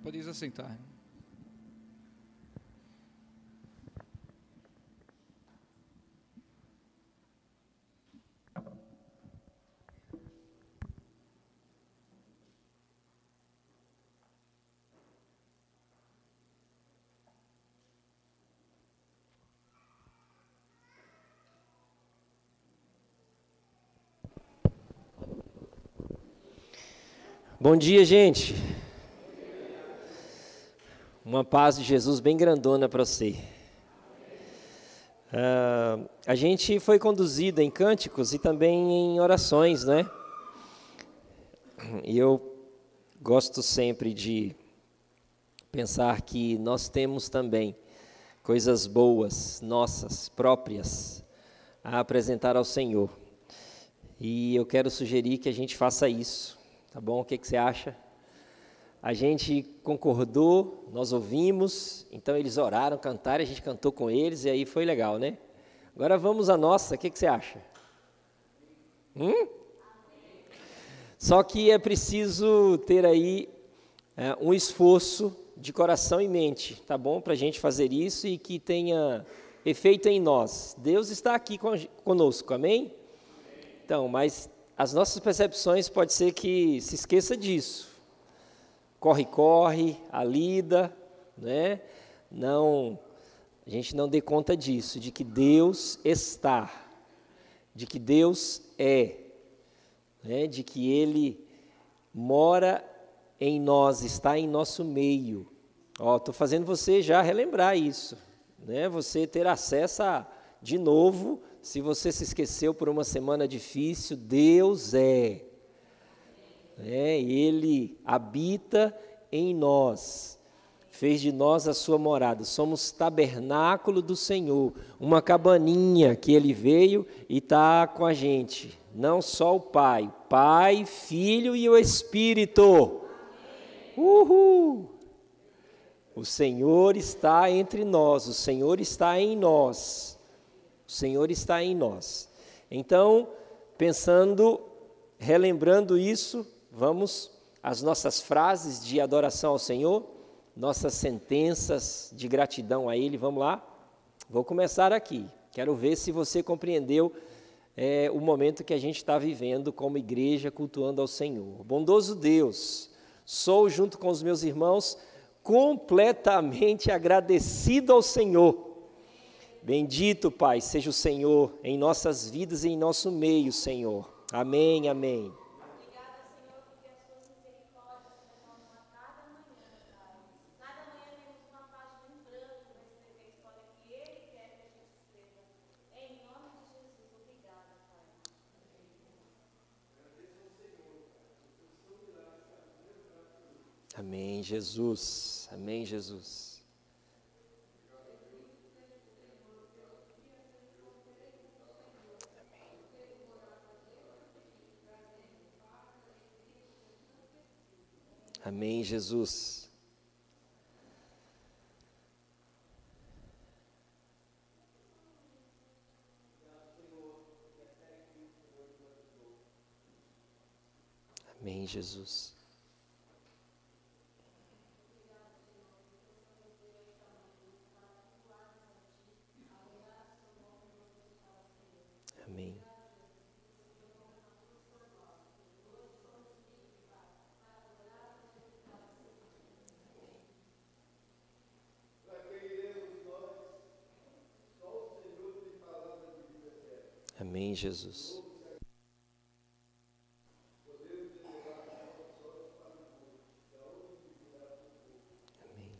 Pode se assentar. Bom dia, gente. Uma paz de Jesus bem grandona para você. A gente foi conduzido em cânticos e também em orações, né? E eu gosto sempre de pensar que nós temos também coisas boas, nossas, próprias, a apresentar ao Senhor. E eu quero sugerir que a gente faça isso. Tá bom? O que você acha? A gente concordou, nós ouvimos, então eles oraram, cantaram, a gente cantou com eles e aí foi legal, né? Agora vamos à nossa, o que você acha? Só que é preciso ter aí um esforço de coração e mente, tá bom? Para a gente fazer isso e que tenha efeito em nós. Deus está aqui conosco, amém? Então, mas as nossas percepções pode ser que se esqueça disso. Corre, a lida, né? Não, a gente não dê conta disso, de que Deus está, de que Deus é, né? De que Ele mora em nós, está em nosso meio. Estou fazendo você já relembrar isso, né? Você ter acesso de novo. Se você se esqueceu por uma semana difícil, Deus Ele habita em nós, fez de nós a sua morada, somos tabernáculo do Senhor, uma cabaninha que Ele veio e está com a gente, não só o Pai, Filho e o Espírito. Uhul! O Senhor está entre nós, o Senhor está em nós. O Senhor está em nós. Então, relembrando isso, vamos às nossas frases de adoração ao Senhor, nossas sentenças de gratidão a Ele. Vamos lá? Vou começar aqui. Quero ver se você compreendeu o momento que a gente está vivendo como igreja, cultuando ao Senhor. Bondoso Deus, sou, junto com os meus irmãos, completamente agradecido ao Senhor. Bendito, Pai, seja o Senhor em nossas vidas e em nosso meio, Senhor. Amém, amém. Obrigada, Senhor, porque as suas misericórdias se renovam a cada manhã, Pai. Cada manhã temos uma página em branco para escrever a história que Ele quer que a gente escreva. Em nome de Jesus, obrigada, Pai. Amém, Jesus. Amém, Jesus. Amém, Jesus. Amém, Jesus. Amém. Amém, Jesus. Amém.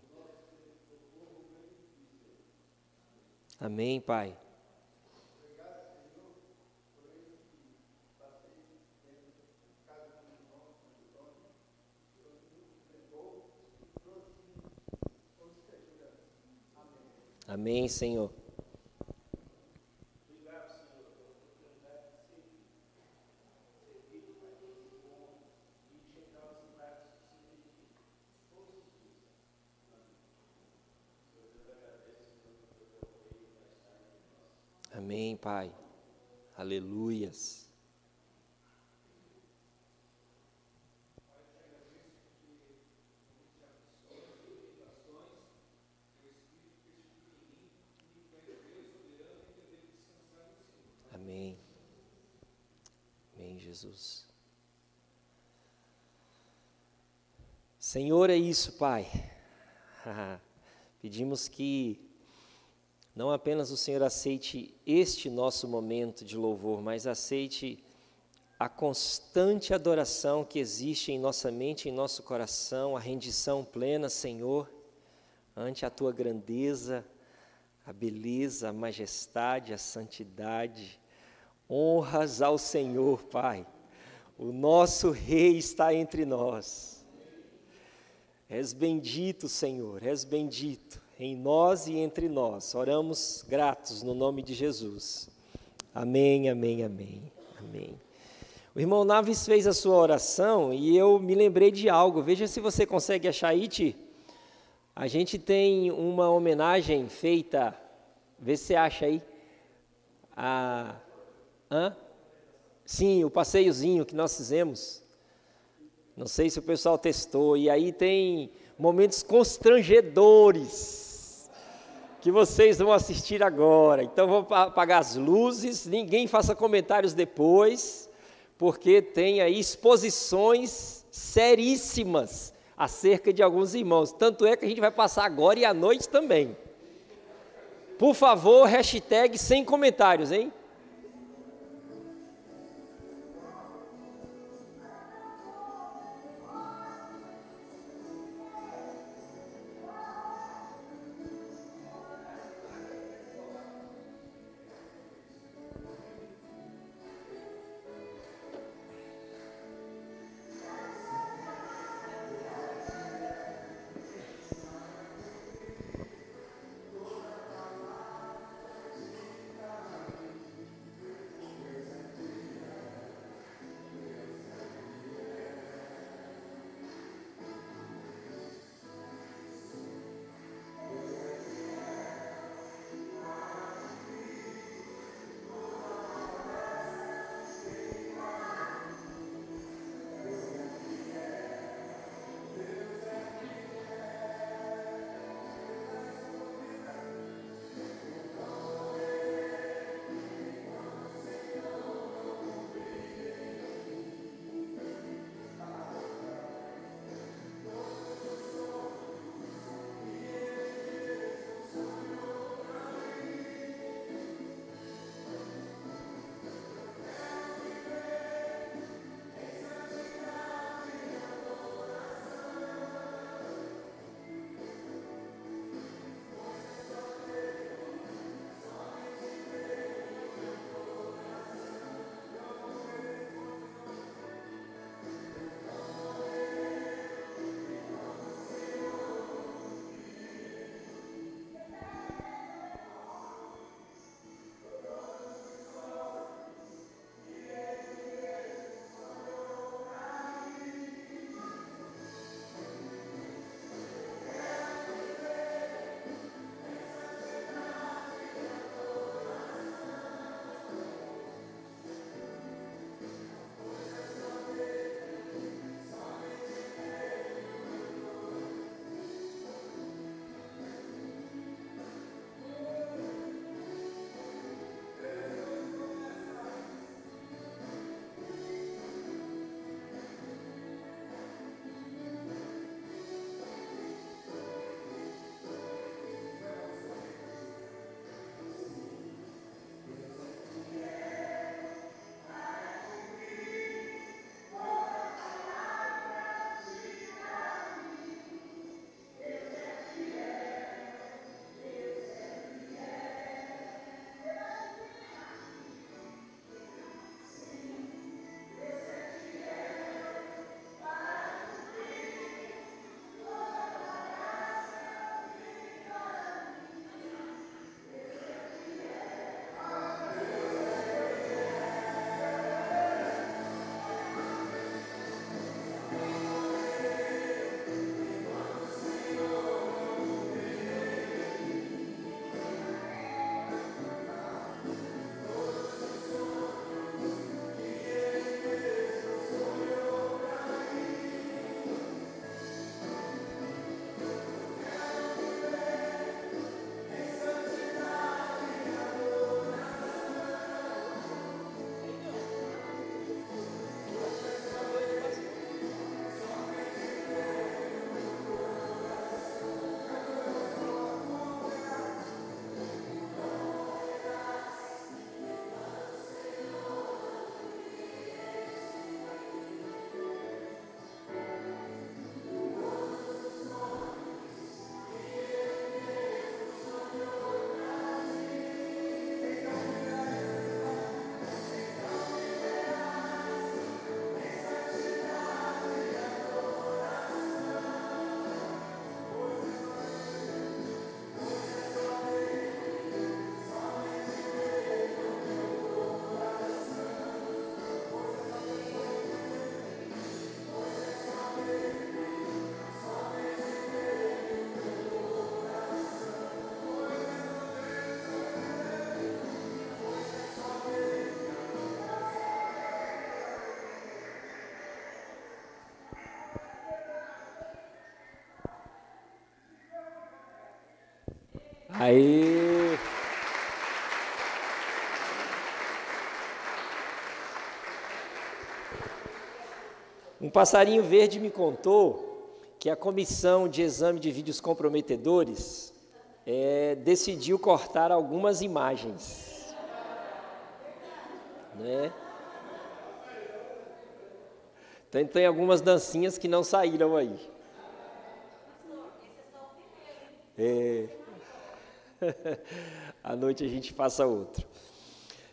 Amém, Pai. Amém, Senhor. Amém, Pai. Aleluias. Jesus. Senhor, é isso, Pai. Pedimos que não apenas o Senhor aceite este nosso momento de louvor, mas aceite a constante adoração que existe em nossa mente, em nosso coração, a rendição plena, Senhor, ante a Tua grandeza, a beleza, a majestade, a santidade. Honras ao Senhor, Pai. O nosso Rei está entre nós. És bendito, Senhor, és bendito em nós e entre nós. Oramos gratos no nome de Jesus. Amém, amém, amém, amém. O irmão Naves fez a sua oração e eu me lembrei de algo. Veja se você consegue achar aí, Ti. A gente tem uma homenagem feita, vê se você acha aí, Sim, o passeiozinho que nós fizemos. Não sei se o pessoal testou. E aí tem momentos constrangedores que vocês vão assistir agora. Então vou apagar as luzes, ninguém faça comentários depois, porque tem aí exposições seríssimas acerca de alguns irmãos. Tanto é que a gente vai passar agora e à noite também. Por favor, hashtag sem comentários, hein? Um passarinho verde me contou que a comissão de exame de vídeos comprometedores decidiu cortar algumas imagens, né? Então tem algumas dancinhas que não saíram aí. À noite a gente faça outro.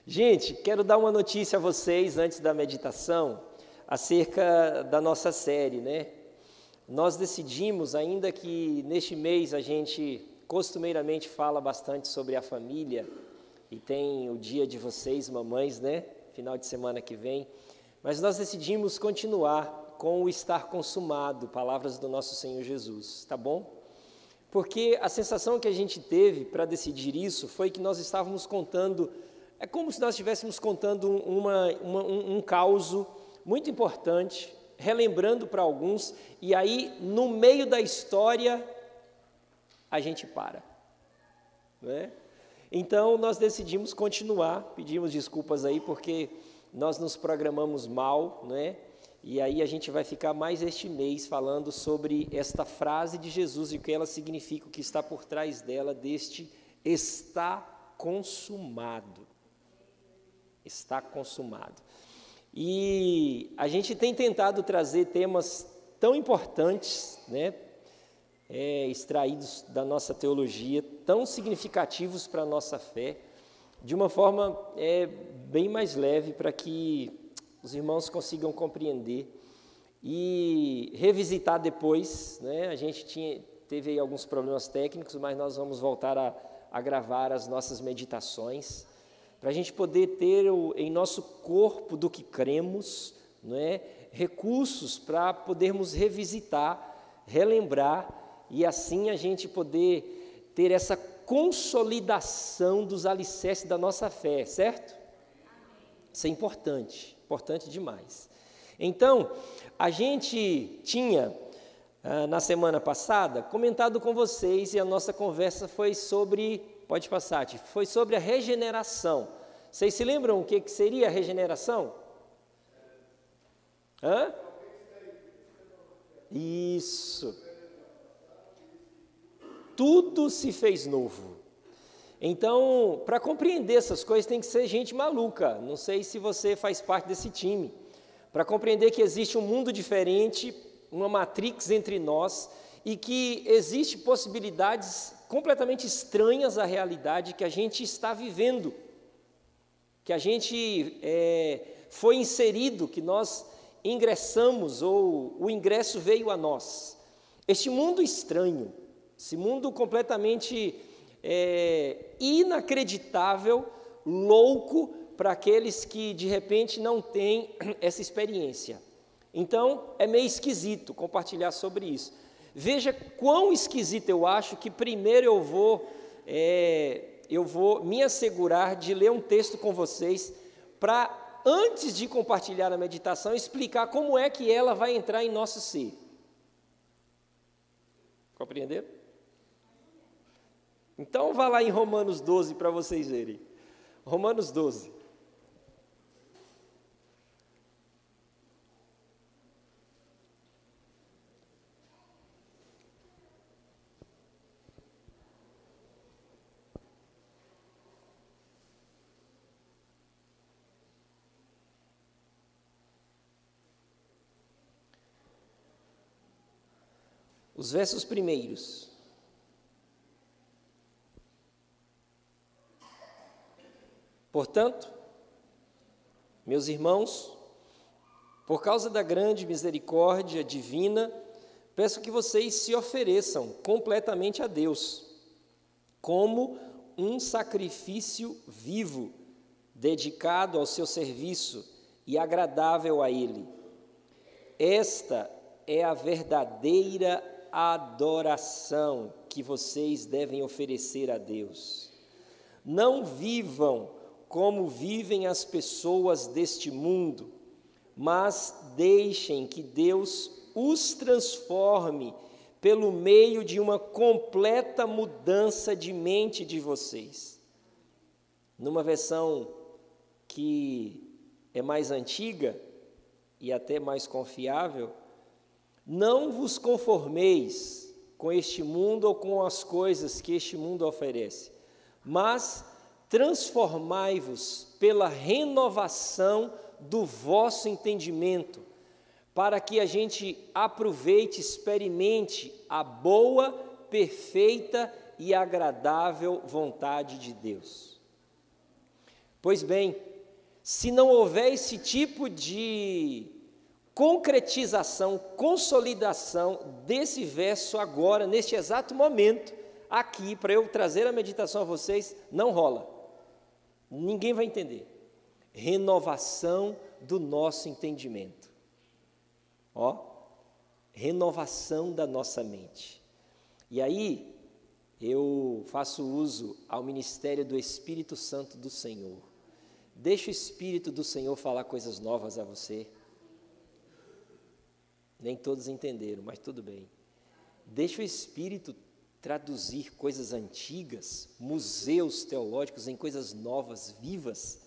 Gente, quero dar uma notícia a vocês antes da meditação acerca da nossa série, né? Nós decidimos, ainda que neste mês a gente costumeiramente fala bastante sobre a família, e tem o dia de vocês, mamães, né? Final de semana que vem, mas nós decidimos continuar com o estar consumado, palavras do nosso Senhor Jesus, tá bom? Porque a sensação que a gente teve para decidir isso foi que nós estávamos contando, é como se nós estivéssemos contando um caos muito importante, relembrando para alguns, e aí no meio da história a gente para, né? Então nós decidimos continuar, pedimos desculpas aí porque nós nos programamos mal, né? E aí a gente vai ficar mais este mês falando sobre esta frase de Jesus e o que ela significa, o que está por trás dela, deste está consumado. Está consumado. E a gente tem tentado trazer temas tão importantes, né? Extraídos da nossa teologia, tão significativos para a nossa fé, de uma forma bem mais leve para que os irmãos consigam compreender e revisitar depois, né? A gente teve aí alguns problemas técnicos, mas nós vamos voltar a gravar as nossas meditações, para a gente poder ter em nosso corpo do que cremos, né? Recursos para podermos revisitar, relembrar, e assim a gente poder ter essa consolidação dos alicerces da nossa fé, certo? Isso é importante, importante demais. Então, a gente tinha, na semana passada, comentado com vocês, e a nossa conversa foi sobre, pode passar, Tito, foi sobre a regeneração. Vocês se lembram o que seria a regeneração? Hã? Isso. Tudo se fez novo. Então, para compreender essas coisas, tem que ser gente maluca. Não sei se você faz parte desse time. Para compreender que existe um mundo diferente, uma matrix entre nós, e que existe possibilidades completamente estranhas à realidade que a gente está vivendo, que a gente foi inserido, que nós ingressamos, ou o ingresso veio a nós. Este mundo estranho, esse mundo completamente inacreditável, louco, para aqueles que de repente não têm essa experiência. Então, é meio esquisito compartilhar sobre isso. Veja quão esquisito eu acho que primeiro eu vou me assegurar de ler um texto com vocês para, antes de compartilhar a meditação, explicar como é que ela vai entrar em nosso ser. Compreenderam? Então, vá lá em Romanos 12 para vocês verem. Romanos 12. Os versos primeiros. Portanto, meus irmãos, por causa da grande misericórdia divina, peço que vocês se ofereçam completamente a Deus, como um sacrifício vivo, dedicado ao seu serviço e agradável a Ele. Esta é a verdadeira adoração que vocês devem oferecer a Deus. Não vivam como vivem as pessoas deste mundo, mas deixem que Deus os transforme pelo meio de uma completa mudança de mente de vocês. Numa versão que é mais antiga, e até mais confiável, não vos conformeis com este mundo ou com as coisas que este mundo oferece, mas transformai-vos pela renovação do vosso entendimento, para que a gente aproveite, experimente a boa, perfeita e agradável vontade de Deus. Pois bem, se não houver esse tipo de concretização, consolidação desse verso agora, neste exato momento, aqui, para eu trazer a meditação a vocês, não rola. Ninguém vai entender. Renovação do nosso entendimento. Renovação da nossa mente. E aí, eu faço uso ao ministério do Espírito Santo do Senhor. Deixa o Espírito do Senhor falar coisas novas a você. Nem todos entenderam, mas tudo bem. Deixa o Espírito traduzir coisas antigas, museus teológicos, em coisas novas, vivas,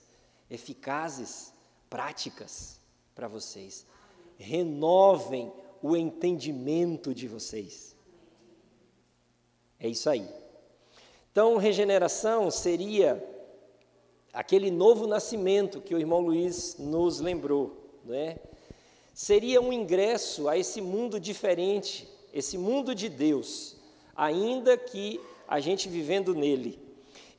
eficazes, práticas para vocês. Renovem o entendimento de vocês. É isso aí. Então, regeneração seria aquele novo nascimento que o irmão Luiz nos lembrou, não é? Seria um ingresso a esse mundo diferente, esse mundo de Deus, ainda que a gente vivendo nele.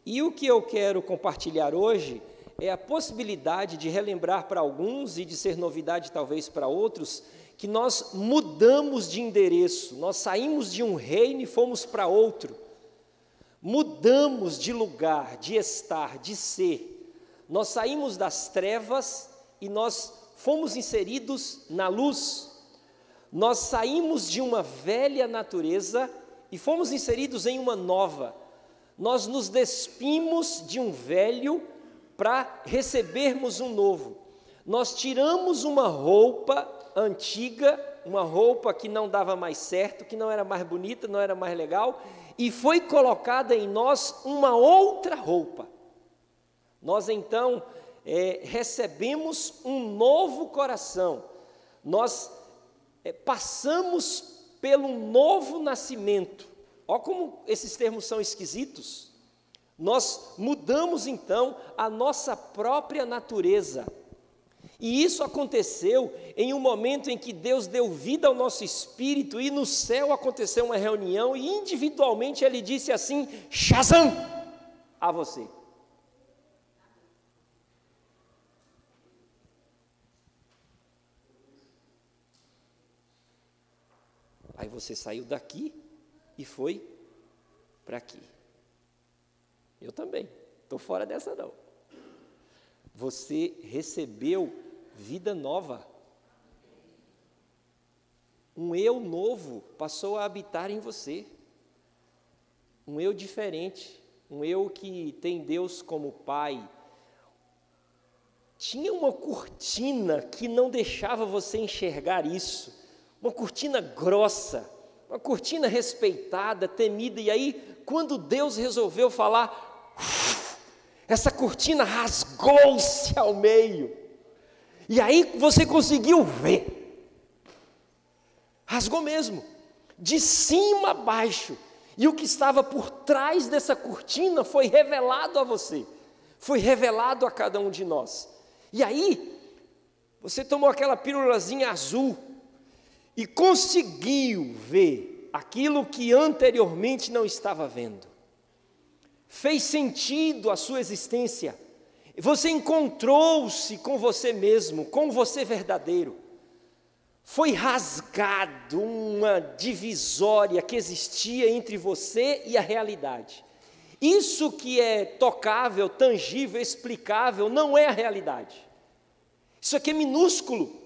E o que eu quero compartilhar hoje é a possibilidade de relembrar para alguns e de ser novidade talvez para outros, que nós mudamos de endereço, nós saímos de um reino e fomos para outro. Mudamos de lugar, de estar, de ser. Nós saímos das trevas e nós fomos inseridos na luz. Nós saímos de uma velha natureza e fomos inseridos em uma nova. Nós nos despimos de um velho para recebermos um novo. Nós tiramos uma roupa antiga, uma roupa que não dava mais certo, que não era mais bonita, não era mais legal, e foi colocada em nós uma outra roupa. Nós então recebemos um novo coração, nós passamos pelo novo nascimento. Olha como esses termos são esquisitos. Nós mudamos então a nossa própria natureza. E isso aconteceu em um momento em que Deus deu vida ao nosso espírito e no céu aconteceu uma reunião e individualmente Ele disse assim: Shazam! A você. Aí você saiu daqui e foi para aqui. Eu também, estou fora dessa não. Você recebeu vida nova. Um eu novo passou a habitar em você. Um eu diferente, um eu que tem Deus como Pai. Tinha uma cortina que não deixava você enxergar isso. Uma cortina grossa, uma cortina respeitada, temida. E aí, quando Deus resolveu falar, essa cortina rasgou-se ao meio. E aí você conseguiu ver. Rasgou mesmo, de cima a baixo. E o que estava por trás dessa cortina foi revelado a você. Foi revelado a cada um de nós. E aí, você tomou aquela pílulazinha azul e conseguiu ver aquilo que anteriormente não estava vendo. Fez sentido a sua existência. Você encontrou-se com você mesmo, com você verdadeiro. Foi rasgado uma divisória que existia entre você e a realidade. Isso que é tocável, tangível, explicável, não é a realidade. Isso aqui é minúsculo.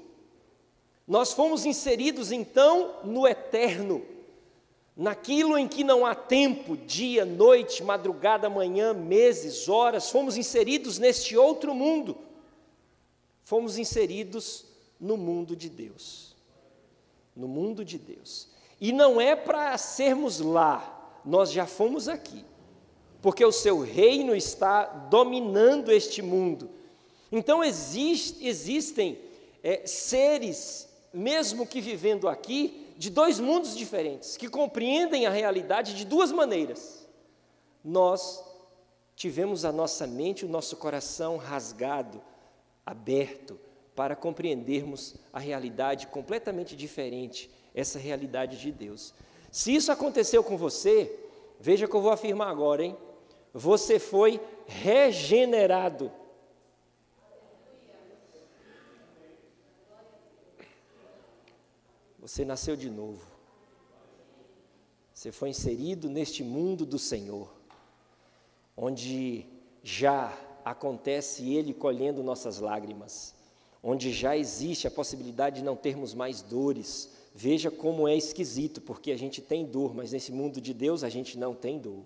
Nós fomos inseridos então no eterno, naquilo em que não há tempo, dia, noite, madrugada, manhã, meses, horas. Fomos inseridos neste outro mundo. Fomos inseridos no mundo de Deus. No mundo de Deus. E não é para sermos lá, nós já fomos aqui. Porque o seu reino está dominando este mundo. Então existem seres, mesmo que vivendo aqui, de dois mundos diferentes, que compreendem a realidade de duas maneiras. Nós tivemos a nossa mente, o nosso coração rasgado, aberto, para compreendermos a realidade completamente diferente, essa realidade de Deus. Se isso aconteceu com você, veja que eu vou afirmar agora, hein? Você foi regenerado. Você nasceu de novo. Você foi inserido neste mundo do Senhor, onde já acontece Ele colhendo nossas lágrimas, onde já existe a possibilidade de não termos mais dores. Veja como é esquisito, porque a gente tem dor, mas nesse mundo de Deus a gente não tem dor.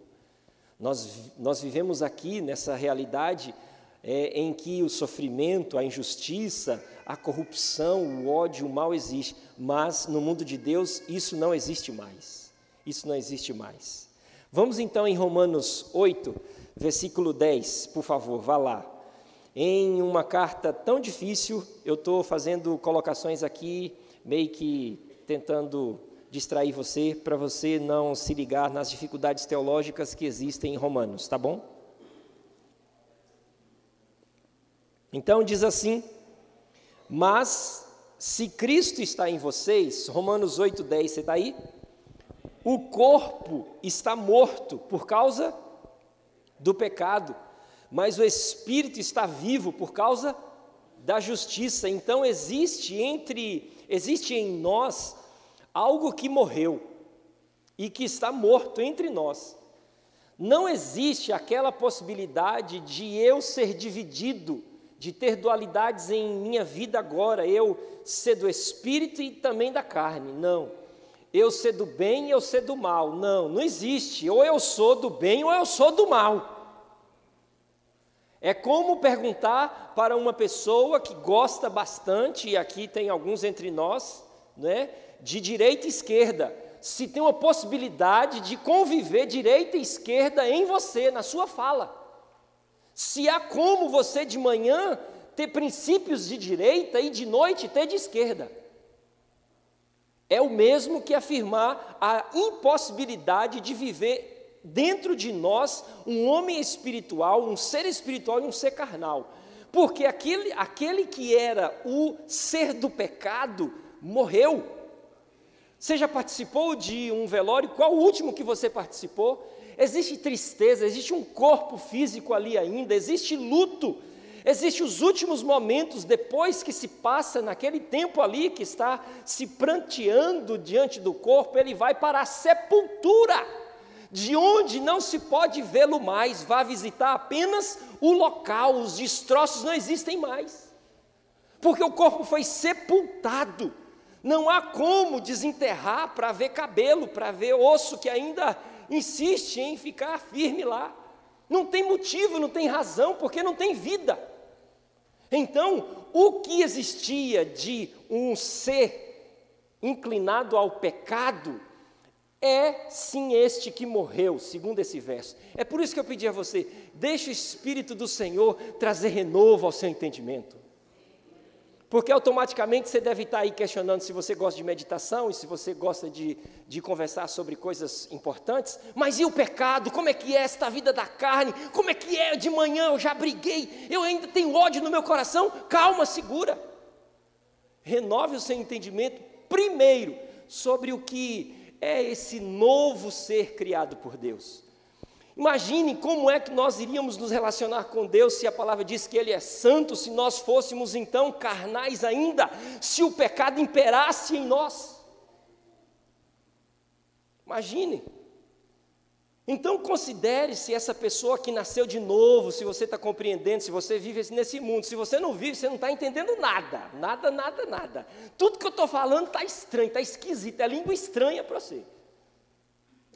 Nós vivemos aqui nessa realidade em que o sofrimento, a injustiça, a corrupção, o ódio, o mal existe, mas no mundo de Deus isso não existe mais. Isso não existe mais. Vamos então em Romanos 8, versículo 10, por favor, vá lá. Em uma carta tão difícil, eu estou fazendo colocações aqui, meio que tentando distrair você, para você não se ligar nas dificuldades teológicas que existem em Romanos, tá bom? Então diz assim: mas se Cristo está em vocês, Romanos 8:10, você está aí? O corpo está morto por causa do pecado, mas o espírito está vivo por causa da justiça. Então existe em nós algo que morreu e que está morto entre nós. Não existe aquela possibilidade de eu ser dividido, de ter dualidades em minha vida agora, eu ser do espírito e também da carne. Não. Eu ser do bem e eu ser do mal. Não, não existe. Ou eu sou do bem ou eu sou do mal. É como perguntar para uma pessoa que gosta bastante, e aqui tem alguns entre nós, né, de direita e esquerda, se tem uma possibilidade de conviver direita e esquerda em você, na sua fala. Se há como você de manhã ter princípios de direita e de noite ter de esquerda. É o mesmo que afirmar a impossibilidade de viver dentro de nós um homem espiritual, um ser espiritual e um ser carnal. Porque aquele que era o ser do pecado morreu. Você já participou de um velório? Qual o último que você participou? Existe tristeza, existe um corpo físico ali ainda, existe luto, existe os últimos momentos depois que se passa naquele tempo ali que está se pranteando diante do corpo, ele vai para a sepultura, de onde não se pode vê-lo mais, vai visitar apenas o local, os destroços não existem mais, porque o corpo foi sepultado. Não há como desenterrar para ver cabelo, para ver osso que ainda insiste em ficar firme lá. Não tem motivo, não tem razão, porque não tem vida. Então, o que existia de um ser inclinado ao pecado é sim este que morreu, segundo esse verso. É por isso que eu pedi a você, deixe o Espírito do Senhor trazer renovo ao seu entendimento. Porque automaticamente você deve estar aí questionando se você gosta de meditação e se você gosta de conversar sobre coisas importantes. Mas e o pecado? Como é que é esta vida da carne? Como é que é de manhã? Eu já briguei, eu ainda tenho ódio no meu coração. Calma, segura. Renove o seu entendimento primeiro sobre o que é esse novo ser criado por Deus. Imagine como é que nós iríamos nos relacionar com Deus se a palavra diz que Ele é santo, se nós fôssemos então carnais ainda, se o pecado imperasse em nós. Imagine. Então considere-se essa pessoa que nasceu de novo, se você está compreendendo, se você vive nesse mundo. Se você não vive, você não está entendendo nada, nada. Tudo que eu estou falando está estranho, está esquisito, é língua estranha para você.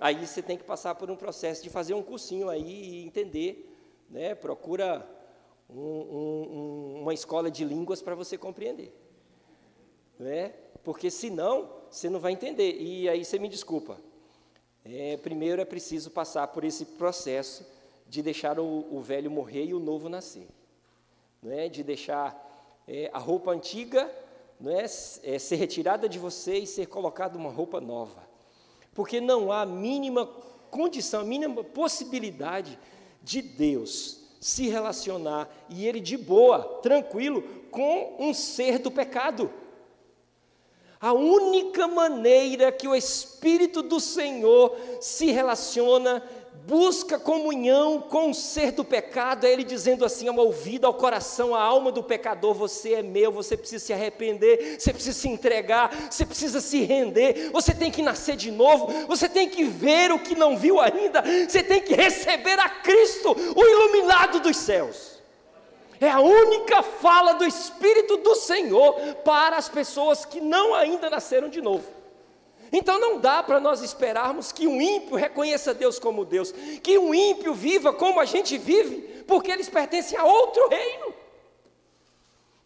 Aí você tem que passar por um processo de fazer um cursinho aí e entender, né? Procura uma escola de línguas para você compreender, né? Porque senão você não vai entender, e aí você me desculpa. Primeiro é preciso passar por esse processo de deixar o velho morrer e o novo nascer, né? De deixar a roupa antiga não é ser retirada de você e ser colocada uma roupa nova. Porque não há mínima condição, mínima possibilidade de Deus se relacionar, e Ele de boa, tranquilo, com um ser do pecado. A única maneira que o Espírito do Senhor se relaciona, busca comunhão com o ser do pecado, é Ele dizendo assim ao ouvido, ao coração, à alma do pecador: você é meu, você precisa se arrepender, você precisa se entregar, você precisa se render, você tem que nascer de novo, você tem que ver o que não viu ainda, você tem que receber a Cristo, o iluminado dos céus. É a única fala do Espírito do Senhor para as pessoas que não ainda nasceram de novo. Então não dá para nós esperarmos que um ímpio reconheça Deus como Deus, que um ímpio viva como a gente vive, porque eles pertencem a outro reino.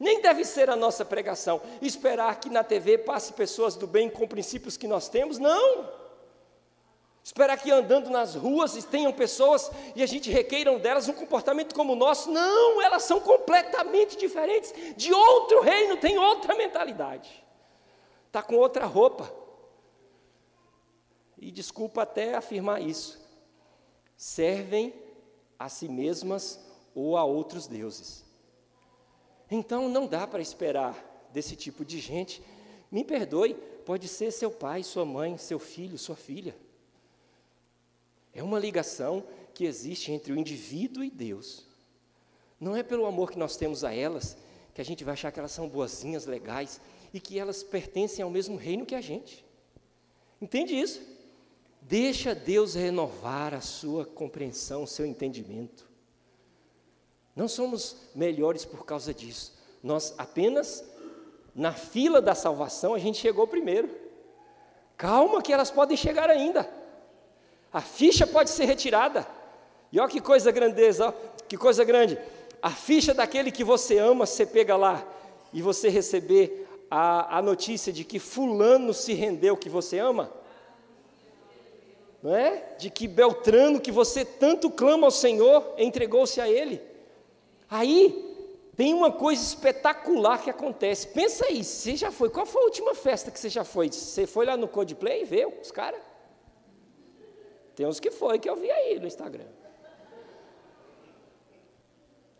Nem deve ser a nossa pregação esperar que na TV passe pessoas do bem com princípios que nós temos, não. Esperar que andando nas ruas tenham pessoas e a gente requeiram delas um comportamento como o nosso. Não, elas são completamente diferentes, de outro reino, tem outra mentalidade, está com outra roupa. E desculpa até afirmar isso, servem a si mesmas ou a outros deuses. Então não dá para esperar desse tipo de gente. Me perdoe, pode ser seu pai, sua mãe, seu filho, sua filha. É uma ligação que existe entre o indivíduo e Deus. Não é pelo amor que nós temos a elas, que a gente vai achar que elas são boazinhas, legais, e que elas pertencem ao mesmo reino que a gente. Entende isso? Deixa Deus renovar a sua compreensão, o seu entendimento. Não somos melhores por causa disso. Nós apenas, na fila da salvação, a gente chegou primeiro. Calma que elas podem chegar ainda. A ficha pode ser retirada. E olha que coisa grandeza, ó, que coisa grande. A ficha daquele que você ama, você pega lá, e você receber a notícia de que fulano se rendeu, que você ama. Não é? De que Beltrano, que você tanto clama ao Senhor, entregou-se a Ele. Aí, tem uma coisa espetacular que acontece. Pensa aí, você já foi, qual foi a última festa que você já foi? Você foi lá no Coldplay e viu os caras? Tem uns que foi, que eu vi aí no Instagram.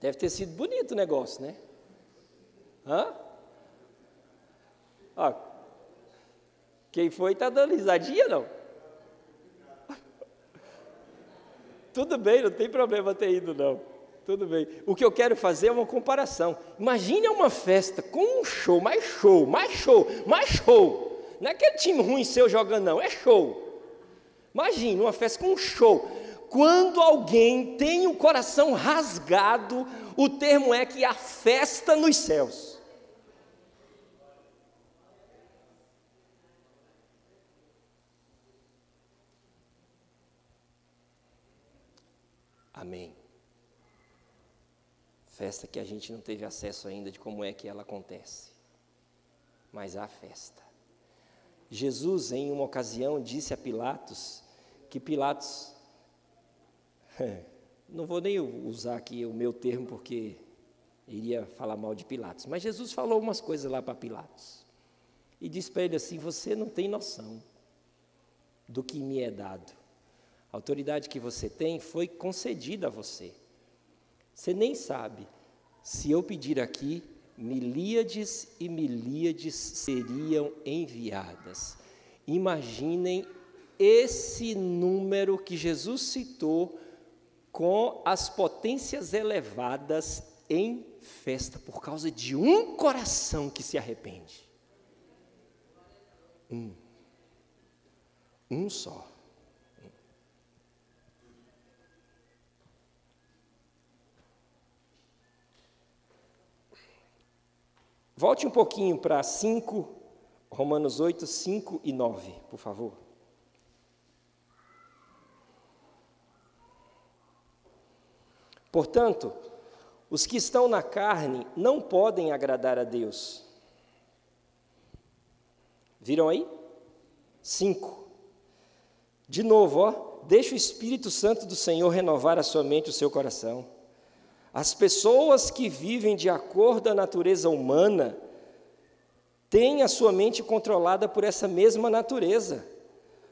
Deve ter sido bonito o negócio, né? Hã? Ó, quem foi está dando risadinha, não? Tudo bem, não tem problema ter ido, não. Tudo bem. O que eu quero fazer é uma comparação. Imagine uma festa com um show, mais show, mais show, mais show. Não é aquele time ruim seu jogando, não, é show. Imagine uma festa com um show. Quando alguém tem o coração rasgado, o termo é que há festa nos céus. Amém. Festa que a gente não teve acesso ainda de como é que ela acontece. Mas há festa. Jesus, em uma ocasião, disse a Pilatos, que Pilatos, não vou nem usar aqui o meu termo, porque iria falar mal de Pilatos, mas Jesus falou umas coisas lá para Pilatos, e disse para ele assim: você não tem noção do que me é dado, a autoridade que você tem foi concedida a você, você nem sabe, se eu pedir aqui, milíades e milíades seriam enviadas. Imaginem esse número que Jesus citou com as potências elevadas em festa, por causa de um coração que se arrepende. Um só. Volte um pouquinho para 5, Romanos 8, 5 e 9, por favor. Portanto, os que estão na carne não podem agradar a Deus. Viram aí? 5. De novo, ó, deixa o Espírito Santo do Senhor renovar a sua mente e o seu coração. As pessoas que vivem de acordo à natureza humana tem a sua mente controlada por essa mesma natureza.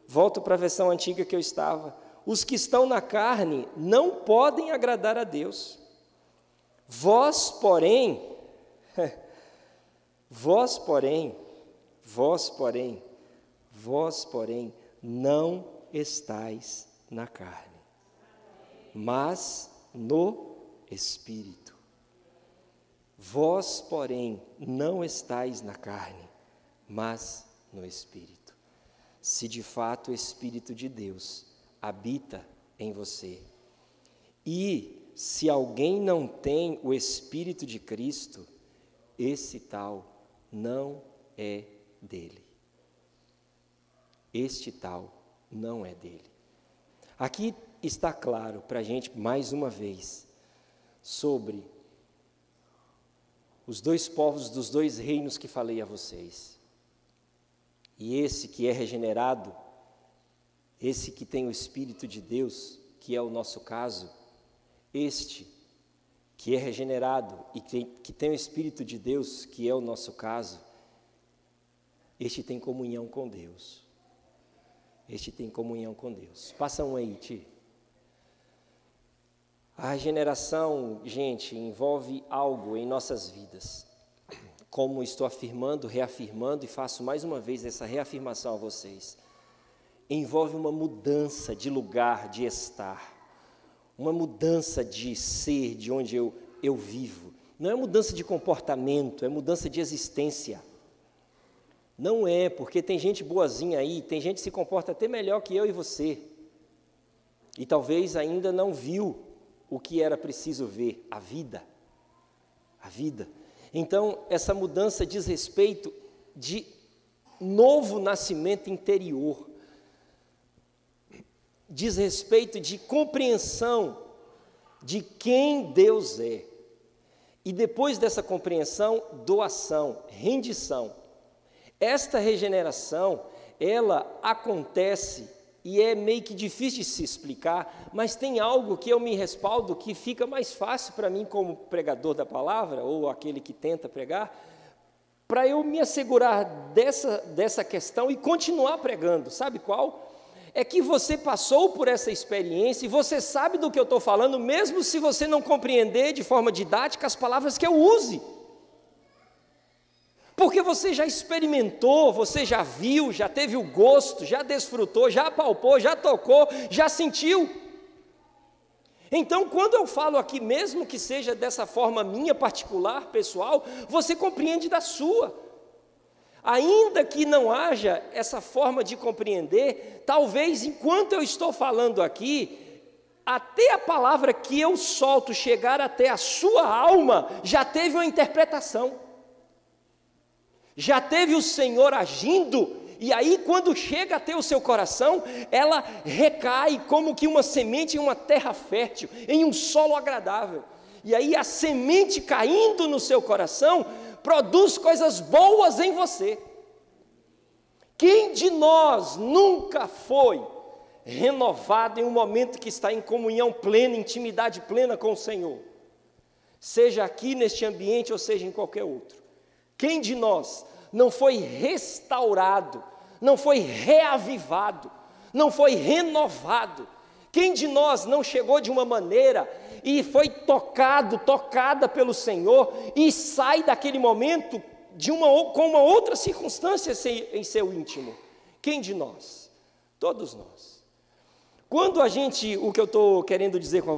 Volto para a versão antiga que eu estava. Os que estão na carne não podem agradar a Deus. Vós, porém, não estáis na carne, mas no Espírito. Vós, porém, não estáis na carne, mas no Espírito. Se de fato o Espírito de Deus habita em você. E se alguém não tem o Espírito de Cristo, esse tal não é dele. Este tal não é dele. Aqui está claro para a gente, mais uma vez, sobre os dois povos dos dois reinos que falei a vocês. E esse que é regenerado, esse que tem o Espírito de Deus, que é o nosso caso, este que é regenerado e que tem o Espírito de Deus, que é o nosso caso, este tem comunhão com Deus. Este tem comunhão com Deus. Passa um aí, Ti. A regeneração, gente, envolve algo em nossas vidas. Como estou afirmando, reafirmando, e faço mais uma vez essa reafirmação a vocês. Envolve uma mudança de lugar, de estar. Uma mudança de ser, de onde eu vivo. Não é mudança de comportamento, é mudança de existência. Não é, porque tem gente boazinha aí, tem gente que se comporta até melhor que eu e você. E talvez ainda não viu o que era preciso ver, a vida. A vida. Então, essa mudança diz respeito de novo nascimento interior. Diz respeito de compreensão de quem Deus é. E depois dessa compreensão, doação, rendição. Esta regeneração, ela acontece e é meio que difícil de se explicar, mas tem algo que eu me respaldo que fica mais fácil para mim como pregador da palavra, ou aquele que tenta pregar, para eu me assegurar dessa questão e continuar pregando. Sabe qual? É que você passou por essa experiência e você sabe do que eu estou falando, mesmo se você não compreender de forma didática as palavras que eu use. Porque você já experimentou, você já viu, já teve o gosto, já desfrutou, já palpou, já tocou, já sentiu. Então, quando eu falo aqui, mesmo que seja dessa forma minha particular, pessoal, você compreende da sua. Ainda que não haja essa forma de compreender, talvez enquanto eu estou falando aqui, até a palavra que eu solto chegar até a sua alma, já teve uma interpretação. Já teve o Senhor agindo, e aí quando chega até o seu coração, ela recai como que uma semente em uma terra fértil, em um solo agradável. E aí a semente caindo no seu coração, produz coisas boas em você. Quem de nós nunca foi renovado em um momento que está em comunhão plena, intimidade plena com o Senhor? Seja aqui neste ambiente ou seja em qualquer outro. Quem de nós não foi restaurado, não foi reavivado, não foi renovado? Quem de nós não chegou de uma maneira e foi tocada pelo Senhor e sai daquele momento com uma outra circunstância em seu íntimo? Quem de nós? Todos nós. Quando o que eu estou querendo dizer com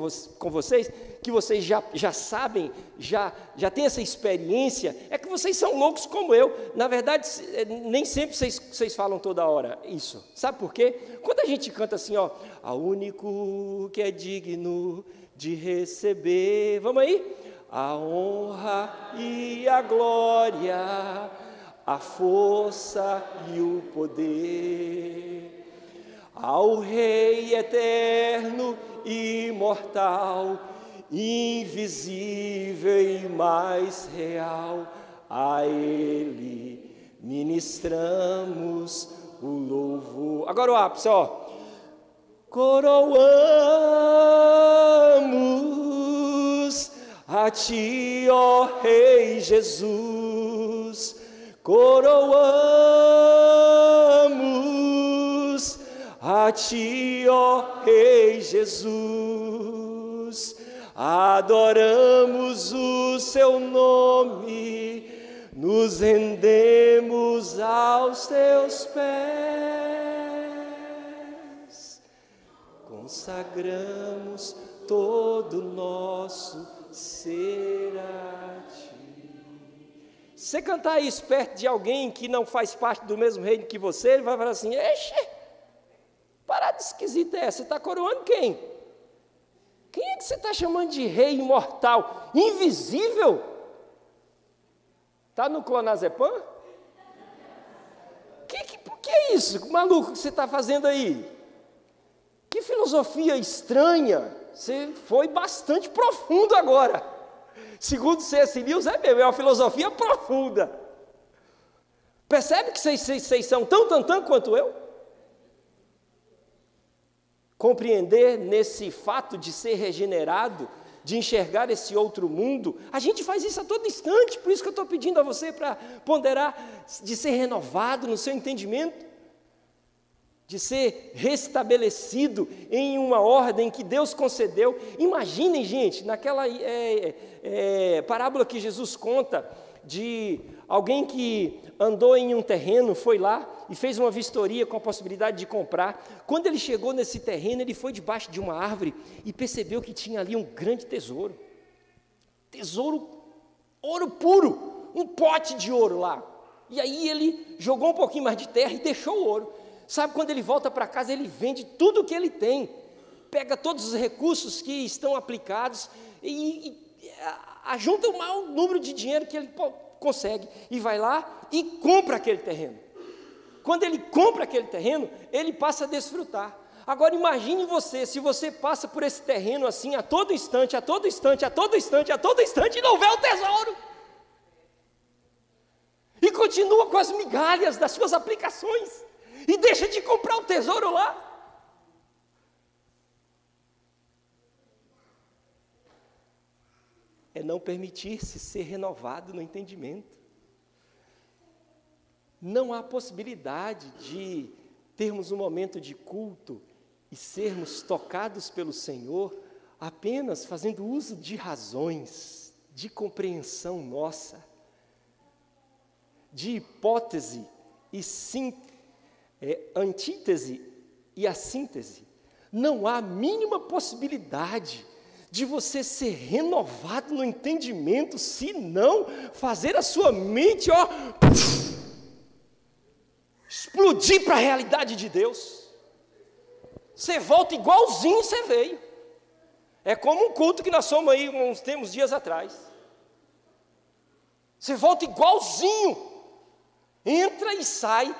vocês, que vocês já sabem, já têm essa experiência, é que vocês são loucos como eu. Na verdade, nem sempre vocês falam toda hora isso. Sabe por quê? Quando a gente canta assim, ó, ao único que é digno de receber, vamos aí? A honra e a glória, a força e o poder. Ao Rei eterno e imortal, invisível e mais real, a Ele ministramos o louvor. Agora o ápice, ó. Coroamos a Ti, ó Rei Jesus, coroamos a Ti, ó Rei Jesus, adoramos o Seu nome, nos rendemos aos Teus pés, consagramos todo o nosso ser a Ti. Você cantar isso perto de alguém que não faz parte do mesmo reino que você, ele vai falar assim: eixe, parada esquisita é essa, você está coroando quem? Quem é que você está chamando de rei imortal, invisível? Está no clonazepam? Que é isso, maluco, que você está fazendo aí? Que filosofia estranha, você foi bastante profundo agora. Segundo C.S. Lewis, é mesmo, é uma filosofia profunda. Percebe que vocês são tão quanto eu? Compreender nesse fato de ser regenerado, de enxergar esse outro mundo, a gente faz isso a todo instante, por isso que eu estou pedindo a você para ponderar, de ser renovado no seu entendimento, de ser restabelecido em uma ordem que Deus concedeu. Imaginem, gente, naquela parábola que Jesus conta, de alguém que andou em um terreno, foi lá e fez uma vistoria com a possibilidade de comprar. Quando ele chegou nesse terreno, ele foi debaixo de uma árvore e percebeu que tinha ali um grande tesouro. Tesouro, ouro puro, um pote de ouro lá. E aí ele jogou um pouquinho mais de terra e deixou o ouro. Sabe, quando ele volta para casa, ele vende tudo o que ele tem, pega todos os recursos que estão aplicados e ajunta o maior número de dinheiro que ele consegue e vai lá e compra aquele terreno. Quando ele compra aquele terreno, ele passa a desfrutar. Agora imagine você, se você passa por esse terreno assim, a todo instante, e não vê o tesouro. E continua com as migalhas das suas aplicações. E deixa de comprar o tesouro lá. É não permitir-se ser renovado no entendimento. Não há possibilidade de termos um momento de culto e sermos tocados pelo Senhor apenas fazendo uso de razões, de compreensão nossa, de hipótese e antítese e a síntese. Não há a mínima possibilidade de você ser renovado no entendimento, se não fazer a sua mente, explodir para a realidade de Deus. Você volta igualzinho você veio. É como um culto que nós fomos aí uns dias atrás. Você volta igualzinho. Entra e sai.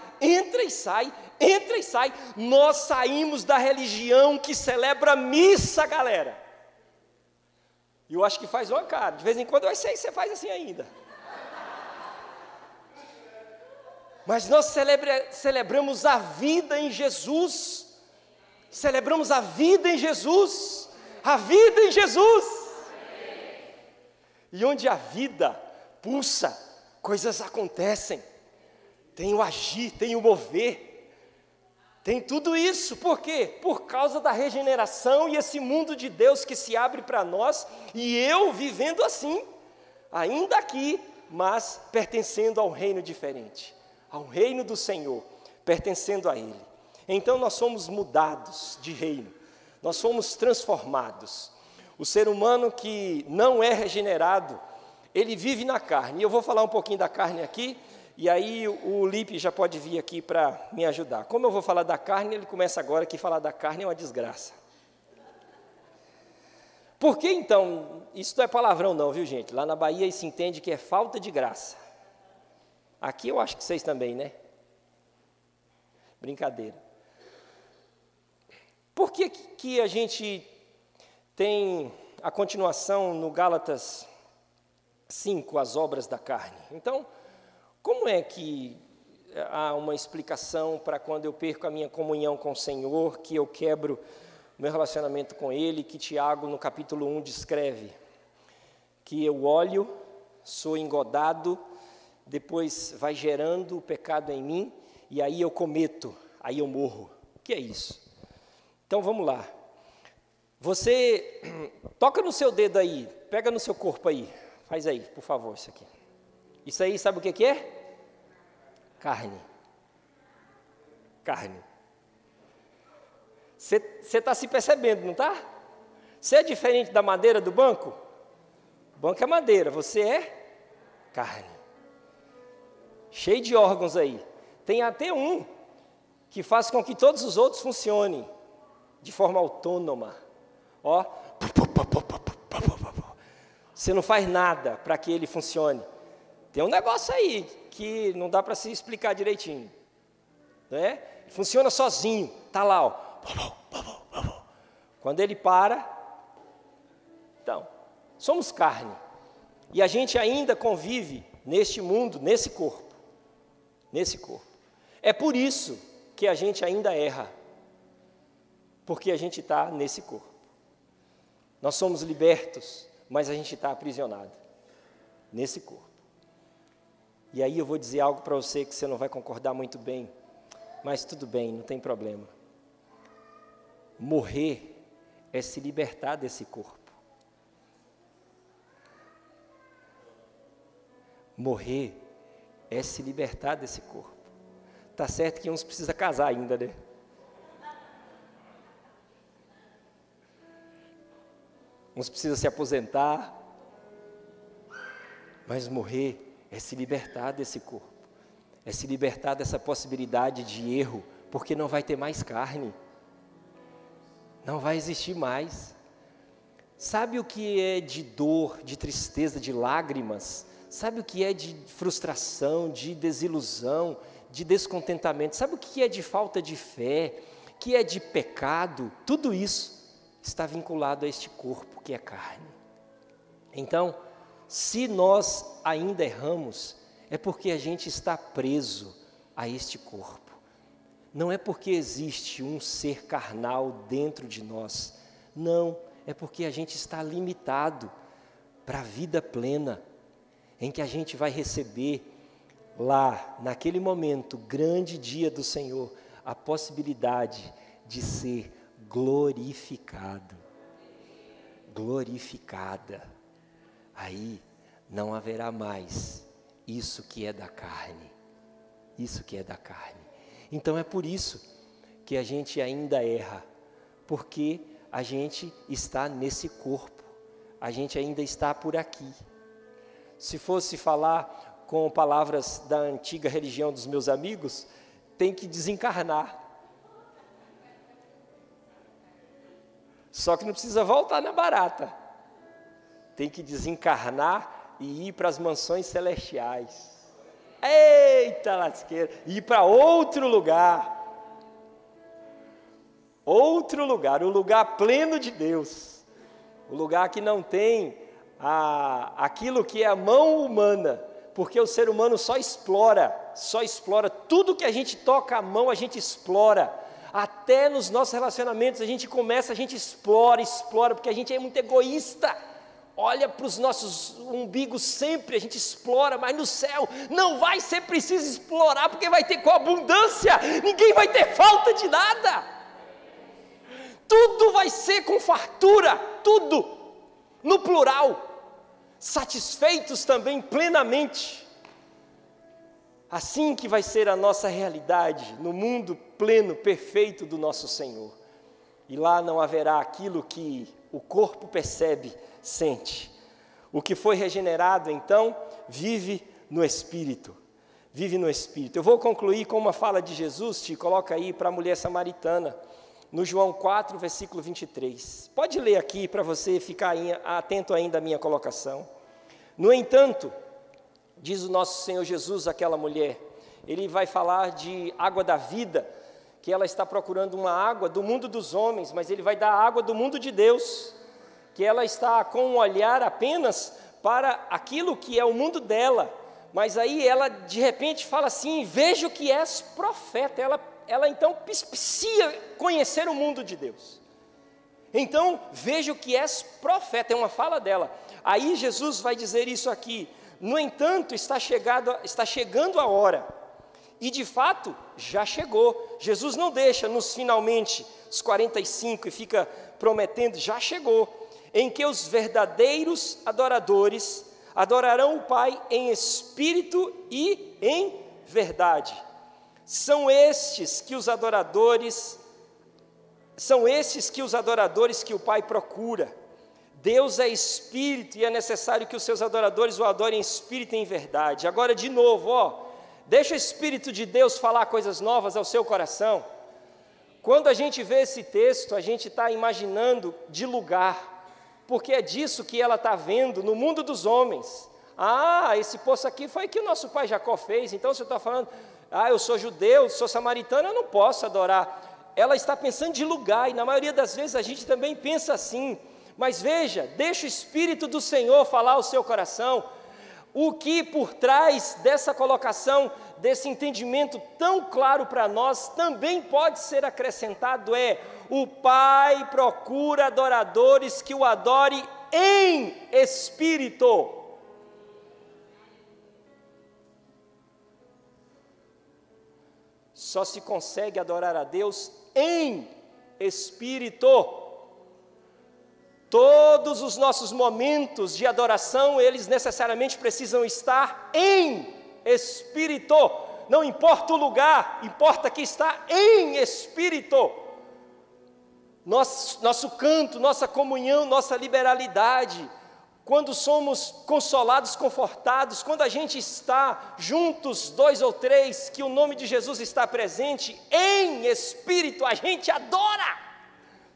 Nós saímos da religião que celebra missa, galera. E eu acho que faz uma cara. De vez em quando eu sei que você faz assim ainda. Mas nós celebramos a vida em Jesus. Celebramos a vida em Jesus. A vida em Jesus. E onde a vida pulsa, coisas acontecem. Tem o agir, tem o mover, tem tudo isso. Por quê? Por causa da regeneração e esse mundo de Deus que se abre para nós, e eu vivendo assim, ainda aqui, mas pertencendo a um reino diferente, ao reino do Senhor, pertencendo a Ele. Então nós somos mudados de reino, nós somos transformados. O ser humano que não é regenerado, ele vive na carne, e eu vou falar um pouquinho da carne aqui, e aí o Lipe já pode vir aqui para me ajudar. Como eu vou falar da carne, ele começa agora que falar da carne é uma desgraça. Por que então, isso não é palavrão não, viu gente? Lá na Bahia se entende que é falta de graça. Aqui eu acho que vocês também, né? Brincadeira. Por que a gente tem a continuação no Gálatas 5, as obras da carne? Então, como é que há uma explicação para quando eu perco a minha comunhão com o Senhor, que eu quebro meu relacionamento com Ele, que Tiago, no capítulo 1, descreve? Que eu olho, sou engodado depois vai gerando o pecado em mim, e aí eu cometo, aí eu morro. O que é isso? Então vamos lá. Você toca no seu dedo aí, pega no seu corpo aí, faz aí, por favor, isso aqui. Isso aí, sabe o que é? Carne. Carne. Você está se percebendo, não está? Você é diferente da madeira do banco? O banco é madeira, você é carne. Cheio de órgãos aí. Tem até um que faz com que todos os outros funcionem de forma autônoma. Ó, você não faz nada para que ele funcione. Tem um negócio aí que não dá para se explicar direitinho, né? Funciona sozinho, tá lá, ó. Quando ele para, então, somos carne. E a gente ainda convive neste mundo, nesse corpo. Nesse corpo. É por isso que a gente ainda erra. Porque a gente está nesse corpo. Nós somos libertos, mas a gente está aprisionado nesse corpo. E aí eu vou dizer algo para você que você não vai concordar muito bem, mas tudo bem, não tem problema. Morrer é se libertar desse corpo. Morrer é se libertar desse corpo. Tá certo que uns precisam casar ainda, né? Uns precisam se aposentar. Mas morrer é se libertar desse corpo. É se libertar dessa possibilidade de erro, porque não vai ter mais carne. Não vai existir mais. Sabe o que é de dor, de tristeza, de lágrimas? Sabe o que é de frustração, de desilusão, de descontentamento? Sabe o que é de falta de fé, que é de pecado? Tudo isso está vinculado a este corpo que é carne. Então, se nós ainda erramos, é porque a gente está preso a este corpo. Não é porque existe um ser carnal dentro de nós. Não, é porque a gente está limitado para a vida plena, em que a gente vai receber lá, naquele momento, grande dia do Senhor, a possibilidade de ser glorificado. Glorificada. Aí não haverá mais isso que é da carne. Isso que é da carne. Então é por isso que a gente ainda erra, porque a gente está nesse corpo, a gente ainda está por aqui. Se fosse falar com palavras da antiga religião dos meus amigos, tem que desencarnar. Só que não precisa voltar na barata. Tem que desencarnar e ir para as mansões celestiais. Eita lasqueira! Ir para outro lugar. Outro lugar, o lugar pleno de Deus. O lugar que não tem aquilo que é a mão humana. Porque o ser humano só explora tudo que a gente toca a mão, a gente explora. Até nos nossos relacionamentos a gente explora, porque a gente é muito egoísta. Olha para os nossos umbigos sempre, a gente explora, mas no céu não vai ser preciso explorar, porque vai ter com abundância, ninguém vai ter falta de nada. Tudo vai ser com fartura, tudo, no plural, satisfeitos também plenamente. Assim que vai ser a nossa realidade, no mundo pleno, perfeito do nosso Senhor. E lá não haverá aquilo que o corpo percebe, sente. O que foi regenerado, então, vive no Espírito. Vive no Espírito. Eu vou concluir com uma fala de Jesus, te coloca aí para a mulher samaritana, no João 4, versículo 23. Pode ler aqui para você ficar atento ainda à minha colocação. No entanto, diz o nosso Senhor Jesus àquela mulher, ele vai falar de água da vida, que ela está procurando uma água do mundo dos homens, mas ele vai dar a água do mundo de Deus, que ela está com um olhar apenas para aquilo que é o mundo dela, mas aí ela de repente fala assim, vejo que és profeta, ela então pispia conhecer o mundo de Deus. Então, vejo que és profeta, é uma fala dela. Aí Jesus vai dizer isso aqui, No entanto, está chegando a hora, e de fato, já chegou. Jesus não deixa nos finalmente, os 45, e fica prometendo, já chegou, em que os verdadeiros adoradores adorarão o Pai em espírito e em verdade. São estes que os adoradores que o Pai procura. Deus é espírito e é necessário que os seus adoradores o adorem em espírito e em verdade. Agora, de novo, deixa o Espírito de Deus falar coisas novas ao seu coração. Quando a gente vê esse texto, a gente está imaginando de lugar, porque é disso que ela está vendo no mundo dos homens. Esse poço aqui foi que o nosso pai Jacó fez, então você está falando, eu sou judeu, sou samaritano, eu não posso adorar. Ela está pensando de lugar, e na maioria das vezes a gente também pensa assim. Mas veja, deixa o Espírito do Senhor falar ao seu coração. O que por trás dessa colocação, desse entendimento tão claro para nós, também pode ser acrescentado o Pai procura adoradores que o adorem em espírito. Só se consegue adorar a Deus em espírito. Todos os nossos momentos de adoração, eles necessariamente precisam estar em espírito. Não importa o lugar, importa que está em espírito. Nosso canto, nossa comunhão, nossa liberalidade, quando somos consolados, confortados, quando a gente está juntos, 2 ou 3, que o nome de Jesus está presente, em espírito, a gente adora.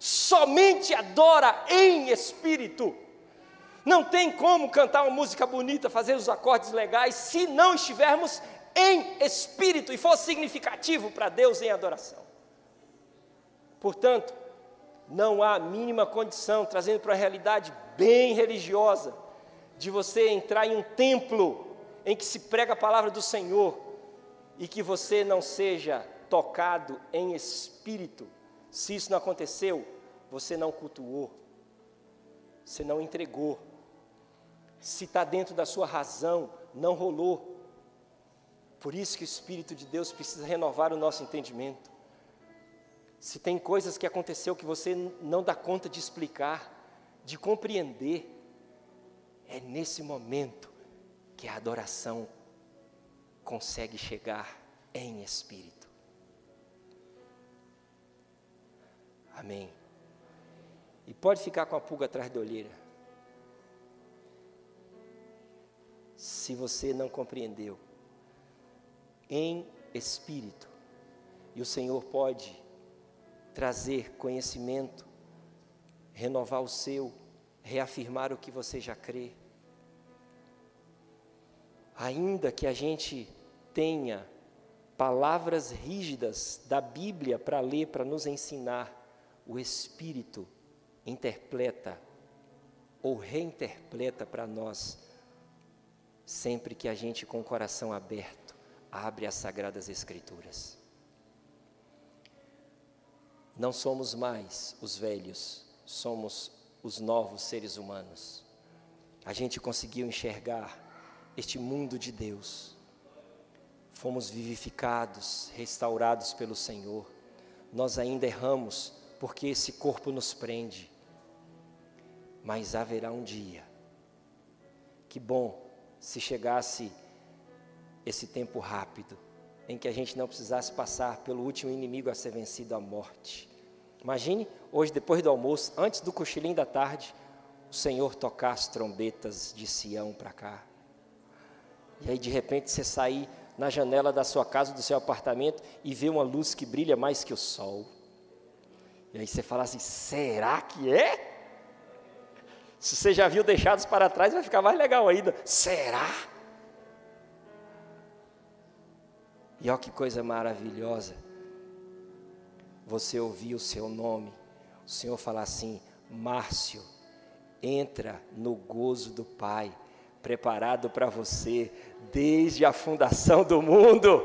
Somente adora em espírito. Não tem como cantar uma música bonita, fazer os acordes legais, se não estivermos em espírito e for significativo para Deus em adoração. Portanto, não há mínima condição, trazendo para a realidade bem religiosa, de você entrar em um templo em que se prega a palavra do Senhor e que você não seja tocado em espírito. Se isso não aconteceu, você não cultuou, você não entregou. Se está dentro da sua razão, não rolou. Por isso que o Espírito de Deus precisa renovar o nosso entendimento. Se tem coisas que aconteceu que você não dá conta de explicar, de compreender, é nesse momento que a adoração consegue chegar em espírito. Amém. E pode ficar com a pulga atrás da orelha. Se você não compreendeu, em espírito, e o Senhor pode trazer conhecimento, renovar o seu, reafirmar o que você já crê. Ainda que a gente tenha palavras rígidas da Bíblia para ler, para nos ensinar, o Espírito interpreta ou reinterpreta para nós, sempre que a gente com o coração aberto, abre as Sagradas Escrituras. Não somos mais os velhos, somos os novos seres humanos. A gente conseguiu enxergar este mundo de Deus. Fomos vivificados, restaurados pelo Senhor. Nós ainda erramos, porque esse corpo nos prende, mas haverá um dia, que bom se chegasse esse tempo rápido, em que a gente não precisasse passar pelo último inimigo a ser vencido, a morte. Imagine, hoje depois do almoço, antes do cochilinho da tarde, o Senhor tocar as trombetas de Sião para cá, e aí de repente você sair na janela da sua casa, do seu apartamento, e ver uma luz que brilha mais que o sol. E aí você fala assim, será que é? Se você já viu Deixados para Trás, vai ficar mais legal ainda. Será? E olha que coisa maravilhosa. Você ouvir o seu nome, o Senhor falar assim, Márcio, entra no gozo do Pai, preparado para você, desde a fundação do mundo.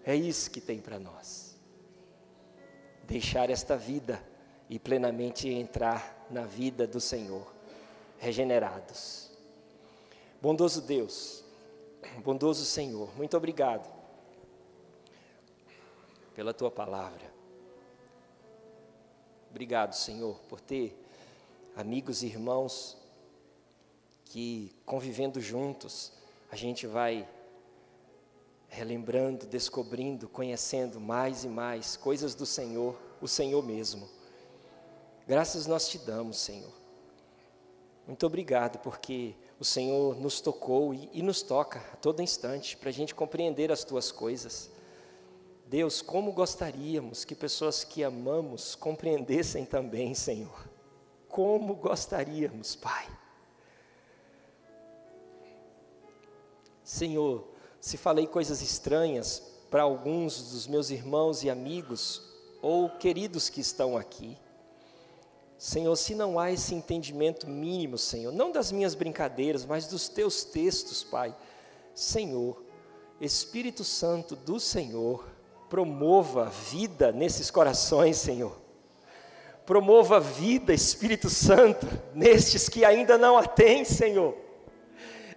É isso que tem para nós. Deixar esta vida e plenamente entrar na vida do Senhor, regenerados, Bondoso Deus, bondoso Senhor, muito obrigado pela Tua palavra. Obrigado, Senhor, por ter amigos e irmãos que, convivendo juntos, a gente vai relembrando, descobrindo, conhecendo mais e mais coisas do Senhor, o Senhor mesmo. Graças nós te damos, Senhor. Muito obrigado, porque o Senhor nos tocou e nos toca a todo instante, para a gente compreender as Tuas coisas. Deus, como gostaríamos que pessoas que amamos compreendessem também, Senhor. Como gostaríamos, Pai. Senhor, se falei coisas estranhas para alguns dos meus irmãos e amigos, ou queridos que estão aqui, Senhor, se não há esse entendimento mínimo, Senhor, não das minhas brincadeiras, mas dos Teus textos, Pai, Senhor, Espírito Santo do Senhor, promova vida nesses corações, Senhor. Promova vida, Espírito Santo, nestes que ainda não a têm, Senhor.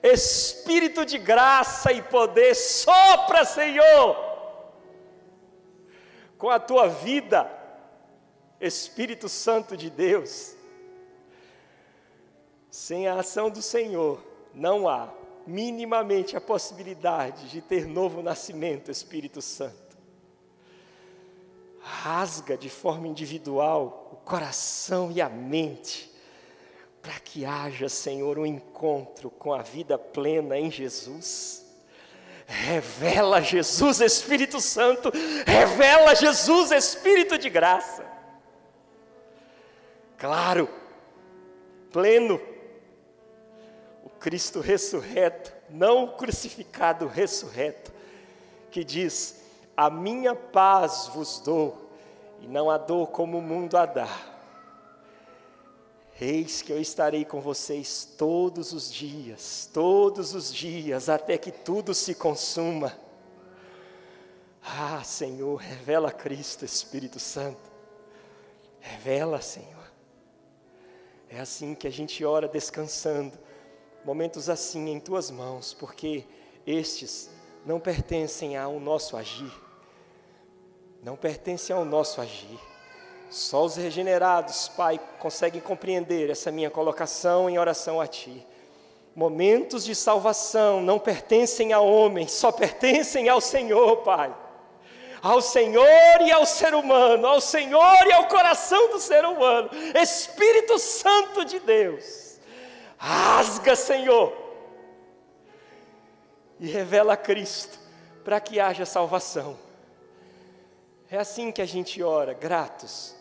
Espírito de graça e poder, sopra, Senhor, com a Tua vida, Espírito Santo de Deus. Sem a ação do Senhor, não há minimamente a possibilidade de ter novo nascimento, Espírito Santo. Rasga de forma individual o coração e a mente, para que haja, Senhor, um encontro com a vida plena em Jesus. Revela Jesus, Espírito Santo, revela Jesus, Espírito de graça. Claro, pleno, o Cristo ressurreto, não o crucificado, ressurreto, que diz: a minha paz vos dou, e não a dou como o mundo a dá. Eis que eu estarei com vocês todos os dias, até que tudo se consuma. Ah, Senhor, revela Cristo, Espírito Santo. Revela, Senhor. É assim que a gente ora descansando, momentos assim em Tuas mãos, porque estes não pertencem ao nosso agir. Não pertencem ao nosso agir. Só os regenerados, Pai, conseguem compreender essa minha colocação em oração a Ti. Momentos de salvação não pertencem a homens, só pertencem ao Senhor, Pai. Ao Senhor e ao ser humano, ao Senhor e ao coração do ser humano. Espírito Santo de Deus, rasga, Senhor, e revela Cristo, para que haja salvação. É assim que a gente ora, gratos.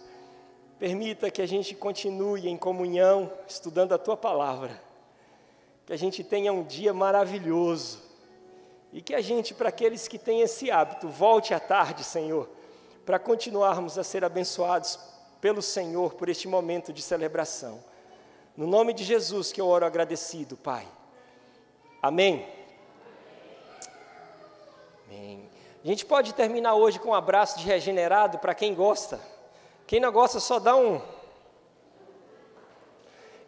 Permita que a gente continue em comunhão, estudando a Tua palavra. Que a gente tenha um dia maravilhoso. E que a gente, para aqueles que têm esse hábito, volte à tarde, Senhor, para continuarmos a ser abençoados pelo Senhor por este momento de celebração. No nome de Jesus que eu oro agradecido, Pai. Amém. Amém. A gente pode terminar hoje com um abraço de regenerado para quem gosta. Quem não gosta, só dá um.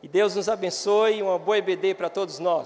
E Deus nos abençoe, uma boa EBD para todos nós.